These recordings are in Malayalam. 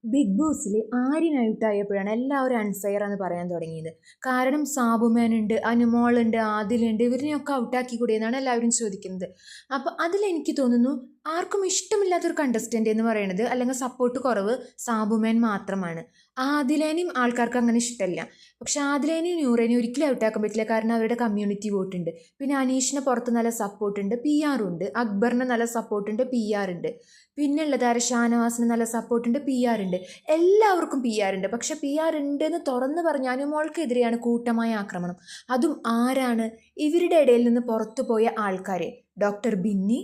ബിഗ് ബോസിൽ ആര്യൻ ഔട്ടായപ്പോഴാണ് എല്ലാവരും അൺഫെയർ എന്ന് പറയാൻ തുടങ്ങിയത്. കാരണം സാബുമാനുണ്ട്, അനുമോളുണ്ട്, ആദിലുണ്ട്, ഇവരിനെയൊക്കെ ഔട്ടാക്കി കൂടിയെന്നാണ് എല്ലാവരും ചോദിക്കുന്നത്. അപ്പോൾ അതിലെനിക്ക് തോന്നുന്നു ആർക്കും ഇഷ്ടമില്ലാത്തൊരു കണ്ടസ്റ്റൻ്റ് എന്ന് പറയുന്നത് അല്ലെങ്കിൽ സപ്പോർട്ട് കുറവ് സാബുമാൻ മാത്രമാണ്. ആദിലേനെയും ആൾക്കാർക്ക് അങ്ങനെ ഇഷ്ടമല്ല. പക്ഷെ ആദിലേനെയും നൂറേനെയും ഒരിക്കലും ഔട്ടാക്കാൻ പറ്റില്ല, കാരണം അവരുടെ കമ്മ്യൂണിറ്റി വോട്ടുണ്ട്. പിന്നെ അനീഷിനെ പുറത്ത് നല്ല സപ്പോർട്ടുണ്ട്, പി ആർ ഉണ്ട്. അക്ബറിന് നല്ല സപ്പോർട്ടുണ്ട്, പി ആർ ഉണ്ട്. പിന്നെ ഉള്ളത് ആര്, ഷാനവാസിന് നല്ല സപ്പോർട്ടുണ്ട്, പി ആർ ഉണ്ട്. എല്ലാവർക്കും പി ആർ ഉണ്ട്. പക്ഷെ പി ആർ ഉണ്ടെന്ന് തുറന്നു പറഞ്ഞ അനുമോൾക്കെതിരെയാണ് കൂട്ടമായ ആക്രമണം. അതും ആരാണ്? ഇവരുടെ ഇടയിൽ നിന്ന് പുറത്തു പോയ ആൾക്കാരെ, ഡോക്ടർ ബിന്നി,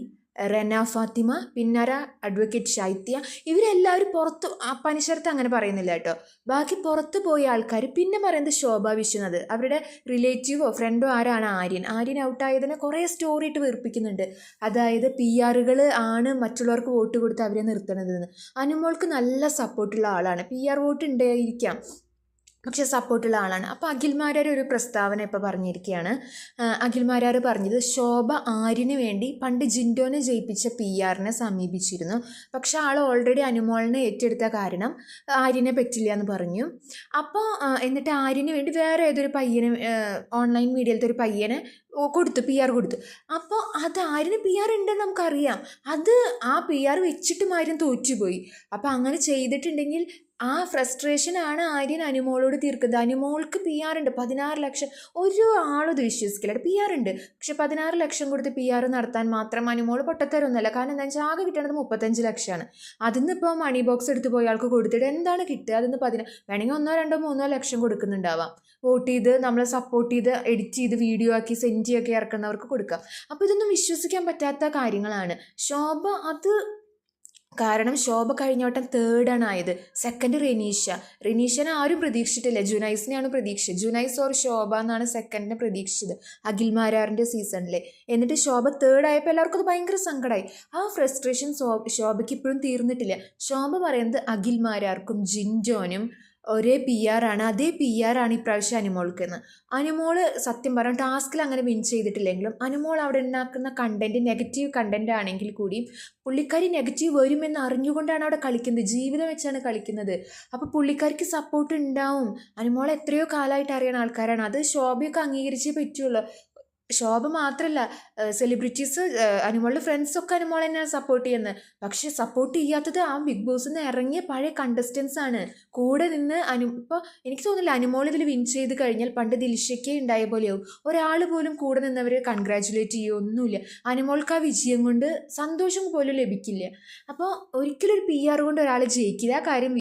റെന ഫാത്തിമ, പിന്നര അഡ്വക്കേറ്റ് ശൈത്യ, ഇവരെല്ലാവരും പുറത്ത്, ആ പനിശരത്ത് അങ്ങനെ പറയുന്നില്ല കേട്ടോ. ബാക്കി പുറത്ത് പോയ ആൾക്കാർ. പിന്നെ പറയുന്നത് ശോഭ വിശ്വനാഥ്, അവരുടെ റിലേറ്റീവോ ഫ്രണ്ടോ ആരാണ് ആര്യൻ ഔട്ടായതിനെ കുറേ സ്റ്റോറി ഇട്ട് വീർപ്പിക്കുന്നുണ്ട്. അതായത് പി ആറുകൾ ആണ് മറ്റുള്ളവർക്ക് വോട്ട് കൊടുത്ത് അവരെ നിർത്തണതെന്ന്. അനുമോൾക്ക് നല്ല സപ്പോർട്ടുള്ള ആളാണ്, പി ആർ വോട്ട് ഉണ്ടായിരിക്കാം, പക്ഷെ സപ്പോർട്ടുള്ള ആളാണ്. അപ്പോൾ അഖിൽമാരാർ ഒരു പ്രസ്താവന ഇപ്പോൾ പറഞ്ഞിരിക്കുകയാണ്. അഖിൽമാരാർ പറഞ്ഞത്, ശോഭ ആര്യന് വേണ്ടി പണ്ട് ജിൻഡോനെ ജയിപ്പിച്ച പി ആറിനെ സമീപിച്ചിരുന്നു. പക്ഷെ ആൾ ഓൾറെഡി അനുമോളിനെ ഏറ്റെടുത്ത കാരണം ആര്യനെ പറ്റില്ല എന്ന് പറഞ്ഞു. അപ്പോൾ എന്നിട്ട് ആര്യന് വേണ്ടി വേറെ ഏതൊരു പയ്യനെ, ഓൺലൈൻ മീഡിയയിലത്തെ ഒരു പയ്യനെ കൊടുത്തു, പി ആർ കൊടുത്തു. അപ്പോൾ അത് ആര്യന് പി ആർ ഉണ്ടെന്ന് നമുക്കറിയാം. അത് ആ പി ആർ വെച്ചിട്ടും ആര്യൻ തോറ്റുപോയി. അപ്പോൾ അങ്ങനെ ചെയ്തിട്ടുണ്ടെങ്കിൽ ആ ഫ്രസ്ട്രേഷനാണ് ആര്യൻ അനുമോളോട് തീർക്കുന്നത്. അനുമോൾക്ക് പി ആർ ഉണ്ട്, 16 ലക്ഷം. ഒരു ആളും ഇത് വിശ്വസിക്കില്ല. പി ആർ ഉണ്ട്, പക്ഷെ 16 ലക്ഷം കൊടുത്ത് പി ആർ നടത്താൻ മാത്രം അനുമോൾ പൊട്ടത്തരൊന്നുമല്ല. കാരണം എന്താ വെച്ചാൽ ആകെ കിട്ടേണ്ടത് 35 ലക്ഷമാണ്. അതിന്ന് ഇപ്പോൾ മണി ബോക്സ് എടുത്ത് പോയ ആൾക്ക് കൊടുത്തിട്ട് എന്താണ് കിട്ടുക? അതിന്ന് വേണമെങ്കിൽ 1, 2, 3 ലക്ഷം കൊടുക്കുന്നുണ്ടാവാം. വോട്ട് ചെയ്ത് നമ്മളെ സപ്പോർട്ട് ചെയ്ത് എഡിറ്റ് ചെയ്ത് വീഡിയോ ആക്കി സെൻഡ് ഒക്കെ ഇറക്കുന്നവർക്ക് കൊടുക്കാം. അപ്പോൾ ഇതൊന്നും വിശ്വസിക്കാൻ പറ്റാത്ത കാര്യങ്ങളാണ്. ശോഭ അത്, കാരണം ശോഭ കഴിഞ്ഞ വട്ടം തേർഡാണ് ആയത്. സെക്കൻഡ് റിനീഷനെ ആരും പ്രതീക്ഷിച്ചിട്ടില്ല, ജുനൈസിനെയാണ് പ്രതീക്ഷിച്ചത്. ജുനൈസ് ഓർ ശോഭ എന്നാണ് സെക്കൻഡിനെ പ്രതീക്ഷിച്ചത് അഖിൽമാരാറിൻ്റെ സീസണിൽ. എന്നിട്ട് ശോഭ തേർഡ് ആയപ്പോൾ എല്ലാവർക്കും അത് ഭയങ്കര സങ്കടമായി. ആ ഫ്രസ്ട്രേഷൻ ശോഭയ്ക്ക് ഇപ്പോഴും തീർന്നിട്ടില്ല. ശോഭ പറയുന്നത് അഖിൽമാരാർക്കും ജിൻജോനും ഒരേ പി ആർ ആണ്, അതേ പി ആർ ആണ് ഇപ്രാവശ്യം അനുമോൾക്കെന്ന്. അനുമോൾ സത്യം പറഞ്ഞാൽ ടാസ്കിൽ അങ്ങനെ വിൻ ചെയ്തിട്ടില്ലെങ്കിലും അനുമോൾ അവിടെ ഉണ്ടാക്കുന്ന കണ്ടന്റ് നെഗറ്റീവ് കണ്ടന്റ് ആണെങ്കിൽ കൂടിയും പുള്ളിക്കാരി നെഗറ്റീവ് വരുമെന്ന് അറിഞ്ഞുകൊണ്ടാണ് അവിടെ കളിക്കുന്നത്, ജീവിതം വെച്ചാണ് കളിക്കുന്നത്. അപ്പോൾ പുള്ളിക്കാരിക്ക് സപ്പോർട്ട് ഉണ്ടാവും. അനുമോൾ എത്രയോ കാലമായിട്ട് അറിയുന്ന ആൾക്കാരാണ്. അത് ശോഭയൊക്കെ അംഗീകരിച്ചേ പറ്റുള്ളൂ. ശോഭ മാത്രമല്ല, സെലിബ്രിറ്റീസ്, അനുമോളുടെ ഫ്രണ്ട്സൊക്കെ അനുമോളെ തന്നെയാണ് സപ്പോർട്ട് ചെയ്യുന്നത്. പക്ഷെ സപ്പോർട്ട് ചെയ്യാത്തത് ആ ബിഗ് ബോസിൽ നിന്ന് ഇറങ്ങിയ പഴയ കണ്ടസ്റ്റൻസ് ആണ്. കൂടെ നിന്ന് ഇപ്പോൾ എനിക്ക് തോന്നുന്നില്ല അനുമോൾ ഇതിൽ വിൻ ചെയ്ത് കഴിഞ്ഞാൽ പണ്ട് ദിൽഷയ്ക്ക് ഉണ്ടായ പോലെയാവും. ഒരാൾ പോലും കൂടെ നിന്നവരെ കൺഗ്രാജുലേറ്റ് ചെയ്യുകയൊന്നുമില്ല. അനുമോൾക്ക് ആ വിജയം കൊണ്ട് സന്തോഷം പോലും ലഭിക്കില്ല. അപ്പോൾ ഒരിക്കലും ഒരു പി ആർ കൊണ്ട് ഒരാൾ ജയിക്കില്ല, ആ കാര്യം